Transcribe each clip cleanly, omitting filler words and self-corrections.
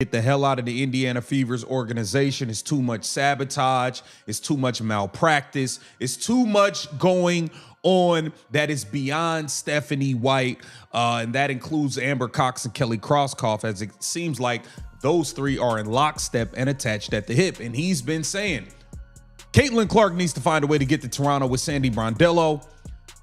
Get the hell out of the Indiana Fever's organization. It's too much sabotage. It's too much malpractice. It's too much going on that is beyond Stephanie White. And that includes Amber Cox and Kelly Krauskopf, as it seems like those three are in lockstep and attached at the hip. And he's been saying Caitlin Clark needs to find a way to get to Toronto with Sandy Brondello.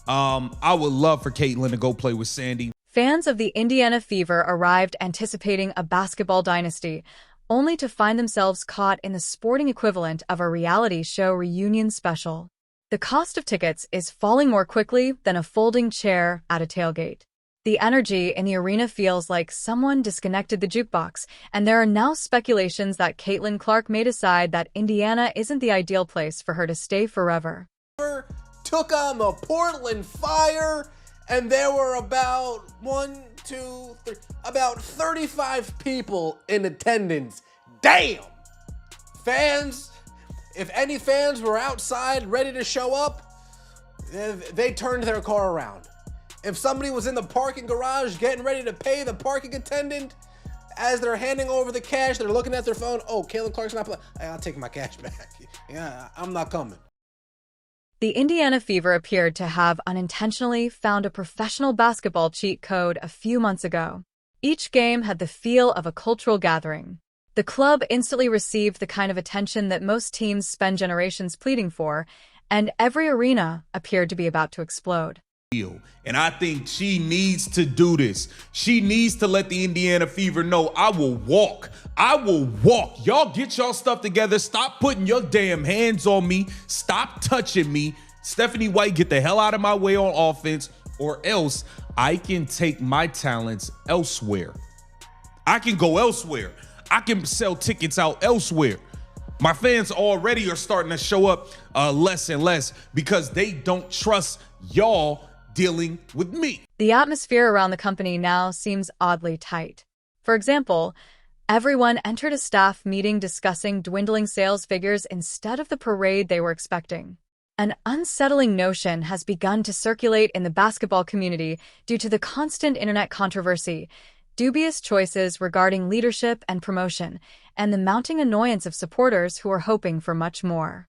I would love for Caitlin to go play with Sandy. Fans of the Indiana Fever arrived anticipating a basketball dynasty, only to find themselves caught in the sporting equivalent of a reality show reunion special. The cost of tickets is falling more quickly than a folding chair at a tailgate. The energy in the arena feels like someone disconnected the jukebox, and there are now speculations that Caitlin Clark may decide that Indiana isn't the ideal place for her to stay forever. Took on the Portland Fire, and there were about 35 people in attendance. Damn! Fans, if any fans were outside ready to show up, they turned their car around. If somebody was in the parking garage getting ready to pay the parking attendant, as they're handing over the cash, they're looking at their phone. Oh, Caitlin Clark's not playing. I'll take my cash back. Yeah, I'm not coming. The Indiana Fever appeared to have unintentionally found a professional basketball cheat code a few months ago. Each game had the feel of a cultural gathering. The club instantly received the kind of attention that most teams spend generations pleading for, and every arena appeared to be about to explode. And I think she needs to do this. She needs to let the Indiana Fever know, I will walk. I will walk. Y'all get y'all stuff together. Stop putting your damn hands on me. Stop touching me. Stephanie White, get the hell out of my way on offense, or else I can take my talents elsewhere. I can go elsewhere. I can sell tickets out elsewhere. My fans already are starting to show up less and less because they don't trust y'all dealing with me. The atmosphere around the company now seems oddly tight. For example, everyone entered a staff meeting discussing dwindling sales figures instead of the parade they were expecting. An unsettling notion has begun to circulate in the basketball community due to the constant internet controversy, dubious choices regarding leadership and promotion, and the mounting annoyance of supporters who are hoping for much more.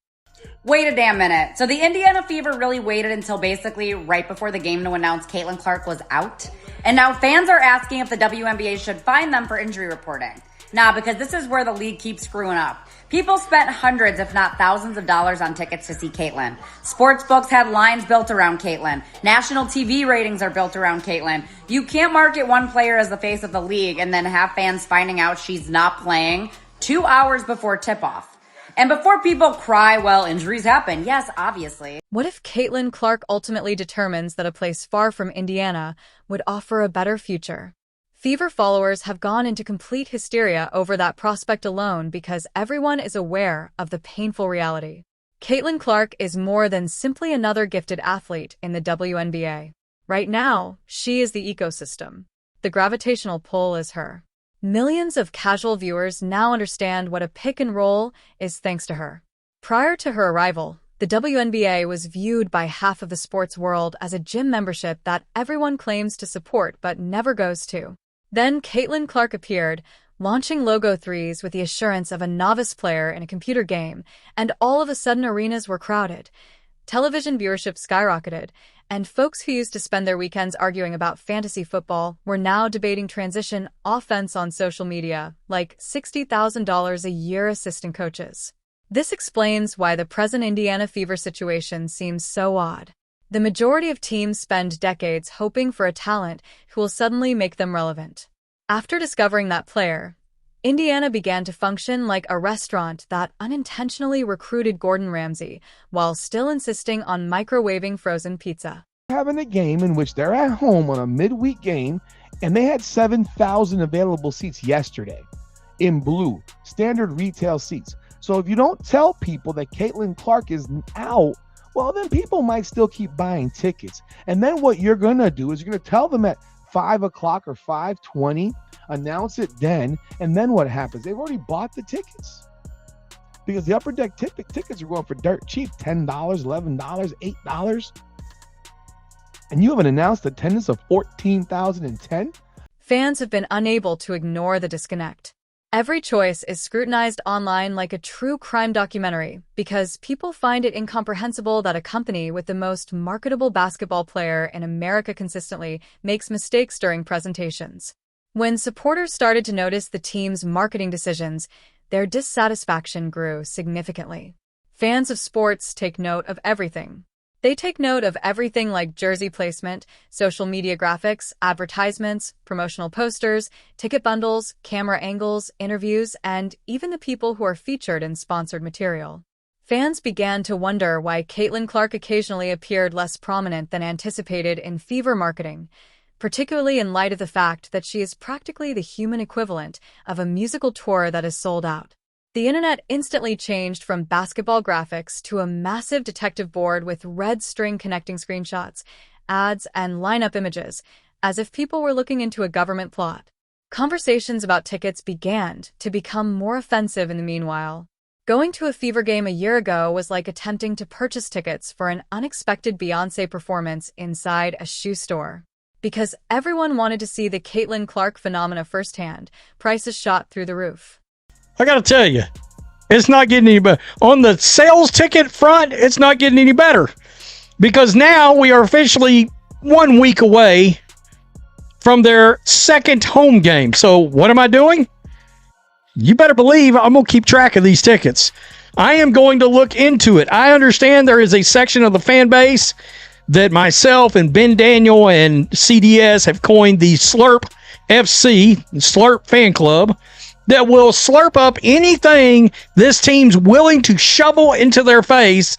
Wait a damn minute. So the Indiana Fever really waited until basically right before the game to announce Caitlin Clark was out? And now fans are asking if the WNBA should fine them for injury reporting. Nah, because this is where the league keeps screwing up. People spent hundreds, if not thousands of dollars on tickets to see Caitlin. Sportsbooks had lines built around Caitlin. National TV ratings are built around Caitlin. You can't market one player as the face of the league and then have fans finding out she's not playing 2 hours before tip-off. And before people cry, well, injuries happen. Yes, obviously. What if Caitlin Clark ultimately determines that a place far from Indiana would offer a better future? Fever followers have gone into complete hysteria over that prospect alone because everyone is aware of the painful reality. Caitlin Clark is more than simply another gifted athlete in the WNBA. Right now, she is the ecosystem. The gravitational pull is her. Millions of casual viewers now understand what a pick and roll is thanks to her. Prior to her arrival, the WNBA was viewed by half of the sports world as a gym membership that everyone claims to support but never goes to. Then Caitlin Clark appeared, launching logo threes with the assurance of a novice player in a computer game, and all of a sudden arenas were crowded. Television viewership skyrocketed, and folks who used to spend their weekends arguing about fantasy football were now debating transition offense on social media, like $60,000 a year assistant coaches. This explains why the present Indiana Fever situation seems so odd. The majority of teams spend decades hoping for a talent who will suddenly make them relevant. After discovering that player, Indiana began to function like a restaurant that unintentionally recruited Gordon Ramsay while still insisting on microwaving frozen pizza. Having a game in which they're at home on a midweek game, and they had 7,000 available seats yesterday in blue, standard retail seats. So if you don't tell people that Caitlin Clark is out, well, then people might still keep buying tickets. And then what you're going to do is you're going to tell them at 5 o'clock or 5:20, announce it then, and then what happens? They've already bought the tickets. Because the upper deck tickets are going for dirt cheap, $10, $11, $8. And you have an announced attendance of 14,010? Fans have been unable to ignore the disconnect. Every choice is scrutinized online like a true crime documentary because people find it incomprehensible that a company with the most marketable basketball player in America consistently makes mistakes during presentations. When supporters started to notice the team's marketing decisions, their dissatisfaction grew significantly. Fans of sports take note of everything. They take note of everything like jersey placement, social media graphics, advertisements, promotional posters, ticket bundles, camera angles, interviews, and even the people who are featured in sponsored material. Fans began to wonder why Caitlin Clark occasionally appeared less prominent than anticipated in Fever marketing, particularly in light of the fact that she is practically the human equivalent of a musical tour that is sold out. The internet instantly changed from basketball graphics to a massive detective board with red string connecting screenshots, ads, and lineup images, as if people were looking into a government plot. Conversations about tickets began to become more offensive in the meanwhile. Going to a Fever game a year ago was like attempting to purchase tickets for an unexpected Beyoncé performance inside a shoe store. Because everyone wanted to see the Caitlin Clark phenomena firsthand, prices shot through the roof. I got to tell you, it's not getting any better. On the sales ticket front, it's not getting any better because now we are officially 1 week away from their second home game. So what am I doing? You better believe I'm going to keep track of these tickets. I am going to look into it. I understand there is a section of the fan base that myself and Ben Daniel and CDS have coined the Slurp FC, Slurp Fan Club, that will slurp up anything this team's willing to shovel into their face.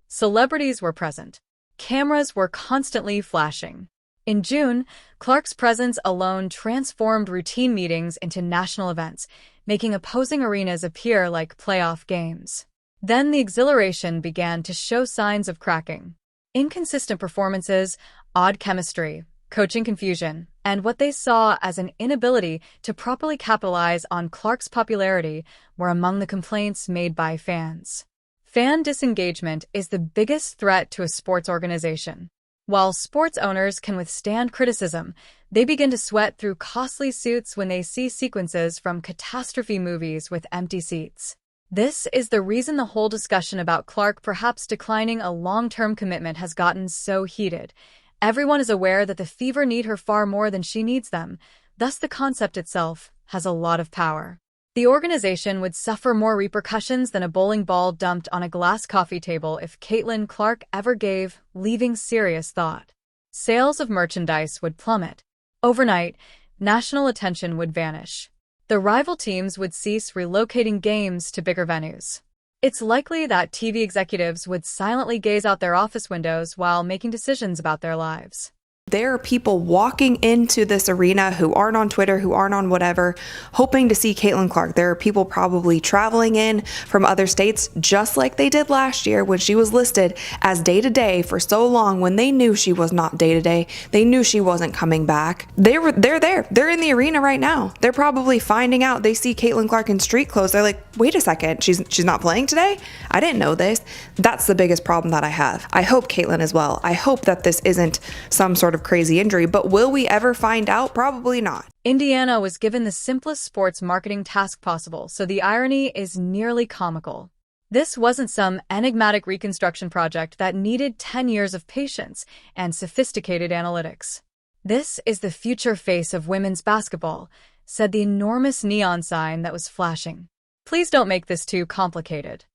Celebrities were present. Cameras were constantly flashing. In June, Clark's presence alone transformed routine meetings into national events, making opposing arenas appear like playoff games. Then the exhilaration began to show signs of cracking. Inconsistent performances, odd chemistry, coaching confusion, and what they saw as an inability to properly capitalize on Clark's popularity were among the complaints made by fans. Fan disengagement is the biggest threat to a sports organization. While sports owners can withstand criticism, they begin to sweat through costly suits when they see sequences from catastrophe movies with empty seats. This is the reason the whole discussion about Clark perhaps declining a long-term commitment has gotten so heated. Everyone is aware that the Fever need her far more than she needs them, thus the concept itself has a lot of power. The organization would suffer more repercussions than a bowling ball dumped on a glass coffee table if Caitlin Clark ever gave leaving serious thought. Sales of merchandise would plummet. Overnight, national attention would vanish. The rival teams would cease relocating games to bigger venues. It's likely that TV executives would silently gaze out their office windows while making decisions about their lives. There are people walking into this arena who aren't on Twitter, who aren't on whatever, hoping to see Caitlin Clark. There are people probably traveling in from other states, just like they did last year when she was listed as day-to-day for so long when they knew she was not day-to-day. They knew she wasn't coming back. They're there. They're in the arena right now. They're probably finding out. They see Caitlin Clark in street clothes. They're like, wait a second, she's not playing today? I didn't know this. That's the biggest problem that I have. I hope Caitlin as well. I hope that this isn't some sort of crazy injury, but will we ever find out? Probably not. Indiana was given the simplest sports marketing task possible, so the irony is nearly comical. This wasn't some enigmatic reconstruction project that needed 10 years of patience and sophisticated analytics. This is the future face of women's basketball, said the enormous neon sign that was flashing. Please don't make this too complicated.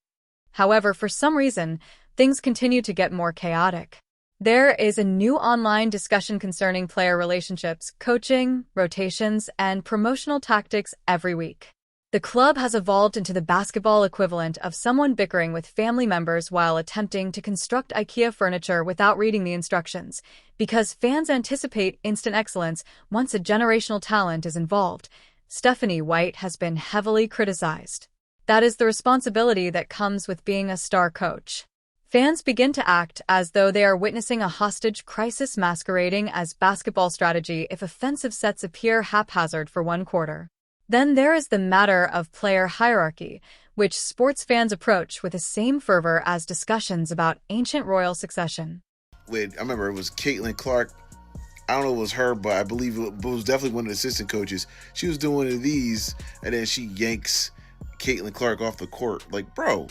However, for some reason, things continue to get more chaotic. There is a new online discussion concerning player relationships, coaching, rotations, and promotional tactics every week. The club has evolved into the basketball equivalent of someone bickering with family members while attempting to construct IKEA furniture without reading the instructions, because fans anticipate instant excellence once a generational talent is involved. Stephanie White has been heavily criticized. That is the responsibility that comes with being a star coach. Fans begin to act as though they are witnessing a hostage crisis masquerading as basketball strategy if offensive sets appear haphazard for one quarter. Then there is the matter of player hierarchy, which sports fans approach with the same fervor as discussions about ancient royal succession. I remember it was Caitlin Clark I don't know if it was her, but I believe it was definitely one of the assistant coaches. She was doing one of these, and then she yanks Caitlin Clark off the court. Like, bro,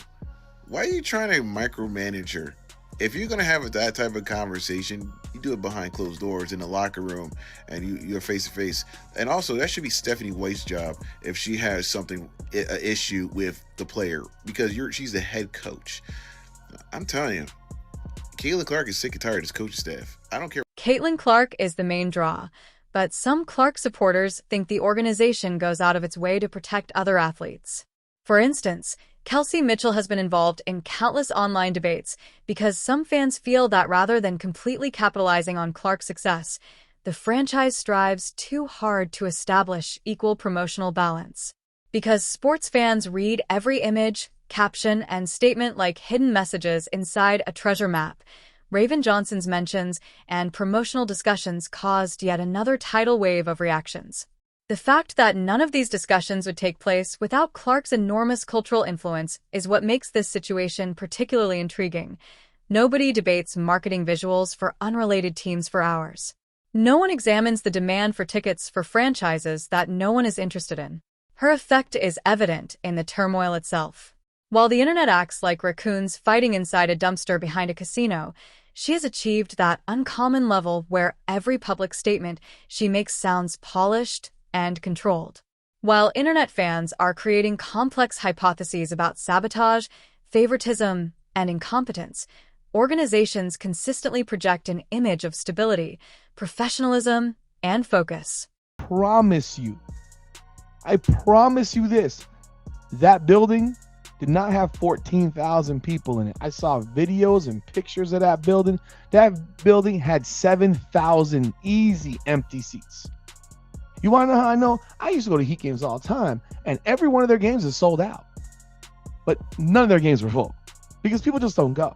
why are you trying to micromanage her? If you're going to have that type of conversation, you do it behind closed doors in the locker room, and you're face-to-face. And also, that should be Stephanie White's job if she has an issue with the player, because she's the head coach. I'm telling you, Caitlin Clark is sick and tired of his coaching staff. I don't care. Caitlin Clark is the main draw, but some Clark supporters think the organization goes out of its way to protect other athletes. For instance, Kelsey Mitchell has been involved in countless online debates because some fans feel that rather than completely capitalizing on Clark's success, the franchise strives too hard to establish equal promotional balance. Because sports fans read every image, caption, and statement like hidden messages inside a treasure map, Raven Johnson's mentions and promotional discussions caused yet another tidal wave of reactions. The fact that none of these discussions would take place without Clark's enormous cultural influence is what makes this situation particularly intriguing. Nobody debates marketing visuals for unrelated teams for hours. No one examines the demand for tickets for franchises that no one is interested in. Her effect is evident in the turmoil itself. While the internet acts like raccoons fighting inside a dumpster behind a casino, she has achieved that uncommon level where every public statement she makes sounds polished and controlled. While internet fans are creating complex hypotheses about sabotage, favoritism, and incompetence, organizations consistently project an image of stability, professionalism, and focus. I promise you this, that building did not have 14,000 people in it. I saw videos and pictures of that building. That building had 7,000 easy empty seats. You want to know how I know? I used to go to Heat games all the time, and every one of their games is sold out. But none of their games were full because people just don't go.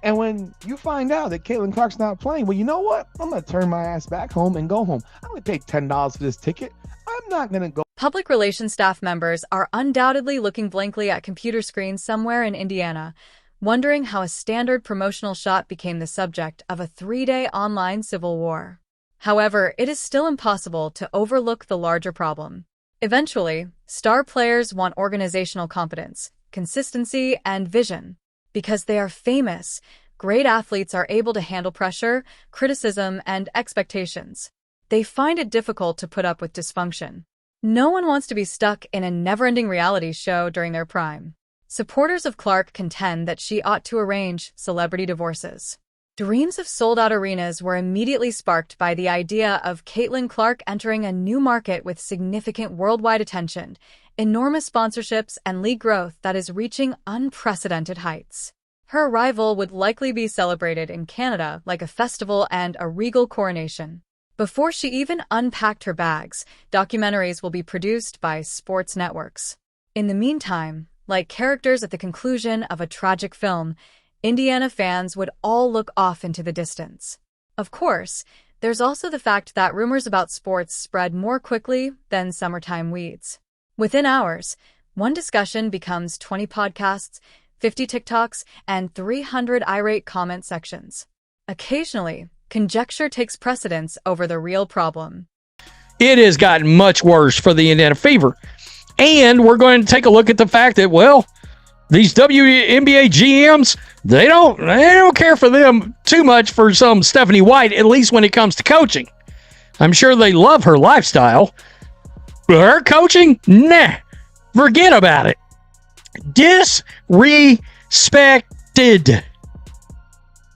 And when you find out that Caitlin Clark's not playing, well, you know what? I'm going to turn my ass back home and go home. I'm going to pay $10 for this ticket. I'm not going to go. Public relations staff members are undoubtedly looking blankly at computer screens somewhere in Indiana, wondering how a standard promotional shot became the subject of a 3-day online civil war. However, it is still impossible to overlook the larger problem. Eventually, star players want organizational competence, consistency, and vision. Because they are famous, great athletes are able to handle pressure, criticism, and expectations. They find it difficult to put up with dysfunction. No one wants to be stuck in a never-ending reality show during their prime. Supporters of Clark contend that she ought to arrange celebrity divorces. Dreams of sold-out arenas were immediately sparked by the idea of Caitlin Clark entering a new market with significant worldwide attention, enormous sponsorships, and league growth that is reaching unprecedented heights. Her arrival would likely be celebrated in Canada like a festival and a regal coronation. Before she even unpacked her bags, documentaries will be produced by sports networks. In the meantime, like characters at the conclusion of a tragic film, Indiana fans would all look off into the distance. Of course, there's also the fact that rumors about sports spread more quickly than summertime weeds. Within hours, one discussion becomes 20 podcasts, 50 TikToks, and 300 irate comment sections. Occasionally, conjecture takes precedence over the real problem. It has gotten much worse for the Indiana Fever. And we're going to take a look at the fact that, well, these WNBA GMs, they don't care for them too much for some Stephanie White, at least when it comes to coaching. I'm sure they love her lifestyle. But her coaching? Nah. Forget about it. Disrespected.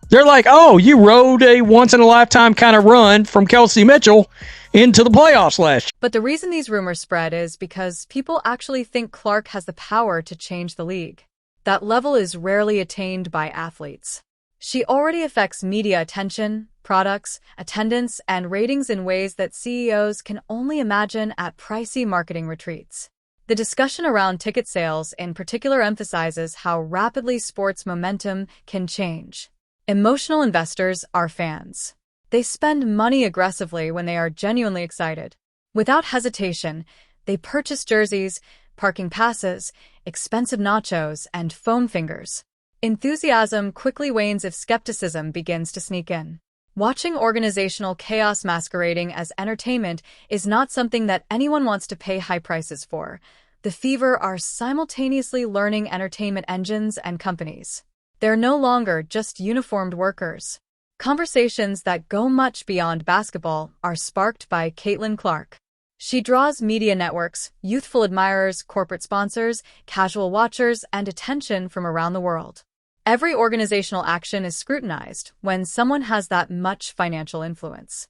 They're like, oh, you rode a once-in-a-lifetime kind of run from Kelsey Mitchell into the playoffs last year. But the reason these rumors spread is because people actually think Clark has the power to change the league. That level is rarely attained by athletes. She already affects media attention, products, attendance, and ratings in ways that CEOs can only imagine at pricey marketing retreats. The discussion around ticket sales in particular emphasizes how rapidly sports momentum can change. Emotional investors are fans. They spend money aggressively when they are genuinely excited. Without hesitation, they purchase jerseys, parking passes, expensive nachos, and foam fingers. Enthusiasm quickly wanes if skepticism begins to sneak in. Watching organizational chaos masquerading as entertainment is not something that anyone wants to pay high prices for. The Fever are simultaneously learning entertainment engines and companies. They're no longer just uniformed workers. Conversations that go much beyond basketball are sparked by Caitlin Clark. She draws media networks, youthful admirers, corporate sponsors, casual watchers, and attention from around the world. Every organizational action is scrutinized when someone has that much financial influence.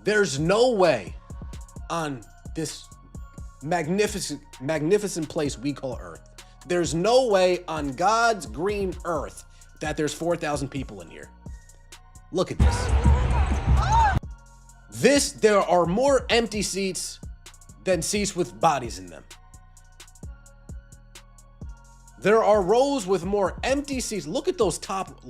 There's no way on this magnificent place we call Earth. There's no way on God's green earth that there's 4,000 people in here. Look at this. There are more empty seats than seats with bodies in them. There are rows with more empty seats. Look at those top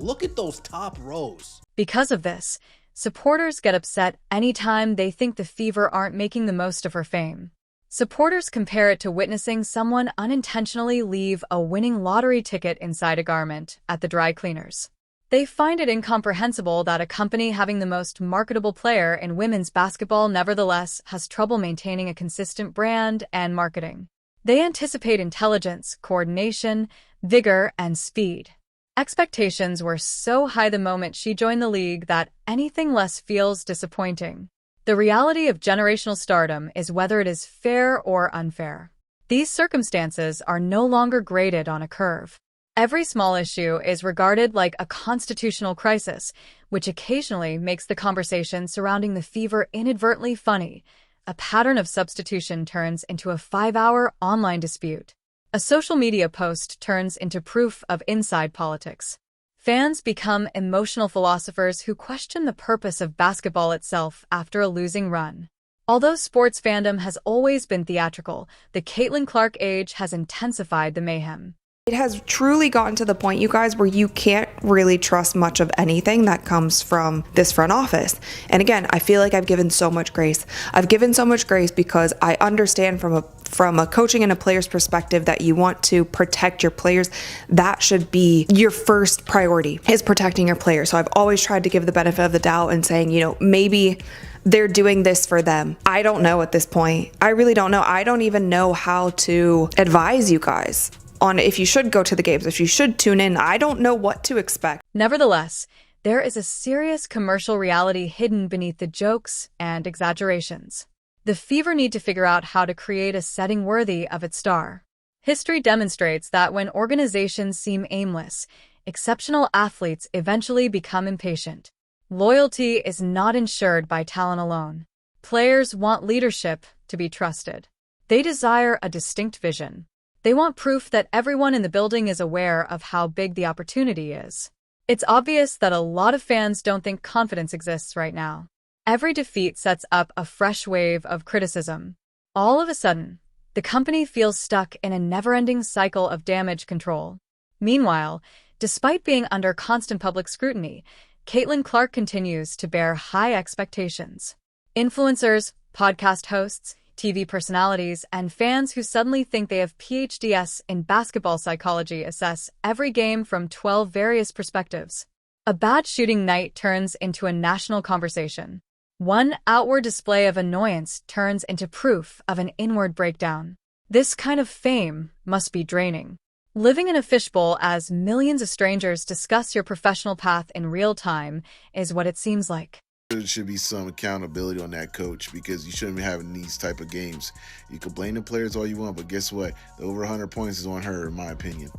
rows. Because of this, supporters get upset anytime they think the Fever aren't making the most of her fame. Supporters compare it to witnessing someone unintentionally leave a winning lottery ticket inside a garment at the dry cleaners. They find it incomprehensible that a company having the most marketable player in women's basketball nevertheless has trouble maintaining a consistent brand and marketing. They anticipate intelligence, coordination, vigor, and speed. Expectations were so high the moment she joined the league that anything less feels disappointing. The reality of generational stardom is whether it is fair or unfair. These circumstances are no longer graded on a curve. Every small issue is regarded like a constitutional crisis, which occasionally makes the conversation surrounding the Fever inadvertently funny. A pattern of substitution turns into a 5-hour online dispute. A social media post turns into proof of inside politics. Fans become emotional philosophers who question the purpose of basketball itself after a losing run. Although sports fandom has always been theatrical, the Caitlin Clark age has intensified the mayhem. It has truly gotten to the point, you guys, where you can't really trust much of anything that comes from this front office. And again, I feel like I've given so much grace. I've given so much grace because I understand from a coaching and a player's perspective that you want to protect your players. That should be your first priority, is protecting your players. So I've always tried to give the benefit of the doubt and saying, maybe they're doing this for them. I don't know at this point. I really don't know. I don't even know how to advise you guys on if you should go to the games, if you should tune in. I don't know what to expect. Nevertheless, there is a serious commercial reality hidden beneath the jokes and exaggerations. The Fever need to figure out how to create a setting worthy of its star. History demonstrates that when organizations seem aimless, exceptional athletes eventually become impatient. Loyalty is not ensured by talent alone. Players want leadership to be trusted. They desire a distinct vision. They want proof that everyone in the building is aware of how big the opportunity is. It's obvious that a lot of fans don't think confidence exists right now. Every defeat sets up a fresh wave of criticism. All of a sudden, the company feels stuck in a never-ending cycle of damage control. Meanwhile, despite being under constant public scrutiny, Caitlin Clark continues to bear high expectations. Influencers, podcast hosts, TV personalities, and fans who suddenly think they have PhDs in basketball psychology assess every game from 12 various perspectives. A bad shooting night turns into a national conversation. One outward display of annoyance turns into proof of an inward breakdown. This kind of fame must be draining. Living in a fishbowl as millions of strangers discuss your professional path in real time is what it seems like. There should be some accountability on that coach, because you shouldn't be having these type of games. You can blame the players all you want, but guess what? The over 100 points is on her, in my opinion.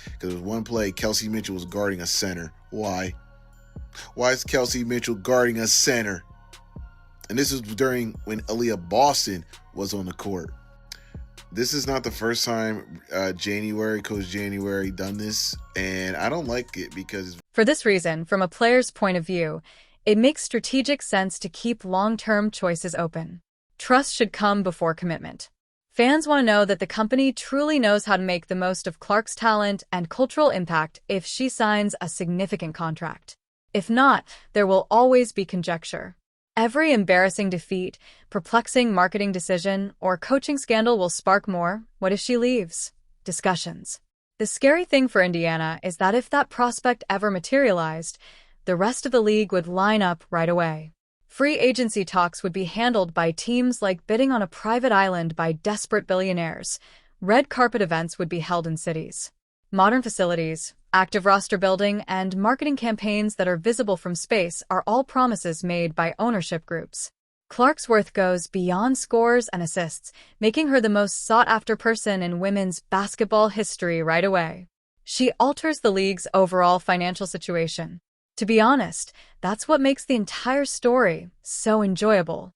Because there was one play, Kelsey Mitchell was guarding a center. Why? Why is Kelsey Mitchell guarding a center? And this is during when Aaliyah Boston was on the court. This is not the first time Coach January done this, and I don't like it because... For this reason, from a player's point of view, it makes strategic sense to keep long-term choices open. Trust should come before commitment. Fans want to know that the company truly knows how to make the most of Clark's talent and cultural impact if she signs a significant contract. If not, there will always be conjecture. Every embarrassing defeat, perplexing marketing decision, or coaching scandal will spark more "what if she leaves?" discussions. The scary thing for Indiana is that if that prospect ever materialized, the rest of the league would line up right away. Free agency talks would be handled by teams like bidding on a private island by desperate billionaires. Red carpet events would be held in cities. Modern facilities, active roster building, and marketing campaigns that are visible from space are all promises made by ownership groups. Clark's worth goes beyond scores and assists, making her the most sought-after person in women's basketball history right away. She alters the league's overall financial situation. To be honest, that's what makes the entire story so enjoyable.